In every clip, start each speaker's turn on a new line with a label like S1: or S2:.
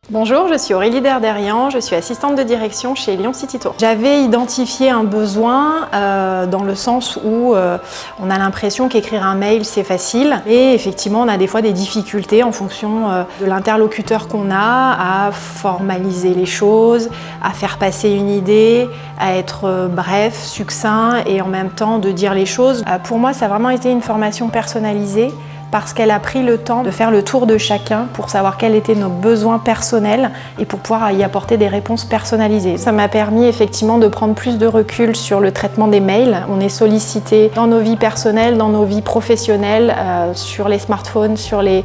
S1: Bonjour, je suis Aurélie Derderian, je suis assistante de direction chez Lyon City Tour. J'avais identifié un besoin dans le sens où on a l'impression qu'écrire un mail c'est facile et effectivement on a des fois des difficultés en fonction de l'interlocuteur qu'on a à formaliser les choses, à faire passer une idée, à être bref, succinct et en même temps de dire les choses. Pour moi ça a vraiment été une formation personnalisée parce qu'elle a pris le temps de faire le tour de chacun pour savoir quels étaient nos besoins personnels et pour pouvoir y apporter des réponses personnalisées. Ça m'a permis effectivement de prendre plus de recul sur le traitement des mails. On est sollicité dans nos vies personnelles, dans nos vies professionnelles, sur les smartphones, sur les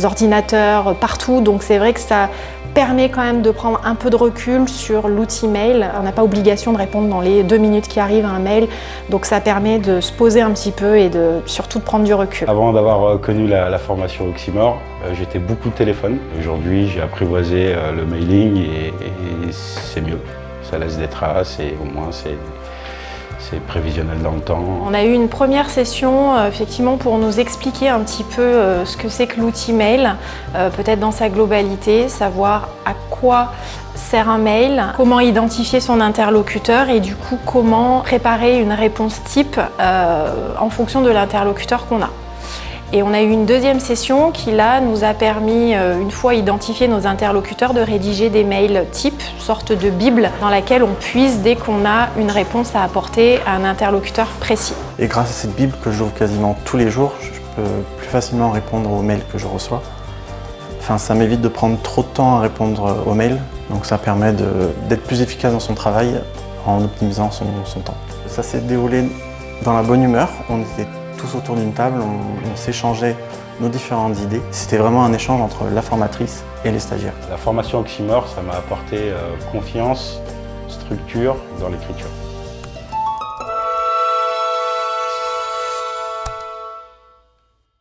S1: ordinateurs, partout. Donc c'est vrai que ça permet quand même de prendre un peu de recul sur l'outil mail. On n'a pas obligation de répondre dans les 2 minutes qui arrivent à un mail, donc ça permet de se poser un petit peu et surtout de prendre du recul.
S2: Avant d'avoir connu la formation Oxymore, j'étais beaucoup de téléphone. Aujourd'hui, j'ai apprivoisé le mailing et c'est mieux. Ça laisse des traces et au moins c'est prévisionnel dans le temps.
S1: On a eu une première session effectivement pour nous expliquer un petit peu ce que c'est que l'outil mail, peut-être dans sa globalité, savoir à quoi sert un mail, comment identifier son interlocuteur et du coup comment préparer une réponse type en fonction de l'interlocuteur qu'on a. Et on a eu une deuxième session qui là nous a permis, une fois identifiés nos interlocuteurs, de rédiger des mails types, sorte de bible dans laquelle on puise dès qu'on a une réponse à apporter à un interlocuteur précis.
S3: Et grâce à cette bible que j'ouvre quasiment tous les jours, je peux plus facilement répondre aux mails que je reçois. Enfin, ça m'évite de prendre trop de temps à répondre aux mails, donc ça permet d'être plus efficace dans son travail en optimisant son temps. Ça s'est déroulé dans la bonne humeur. On était tous autour d'une table, on s'échangeait nos différentes idées. C'était vraiment un échange entre la formatrice et les stagiaires.
S2: La formation Oxymore, ça m'a apporté confiance, structure dans l'écriture.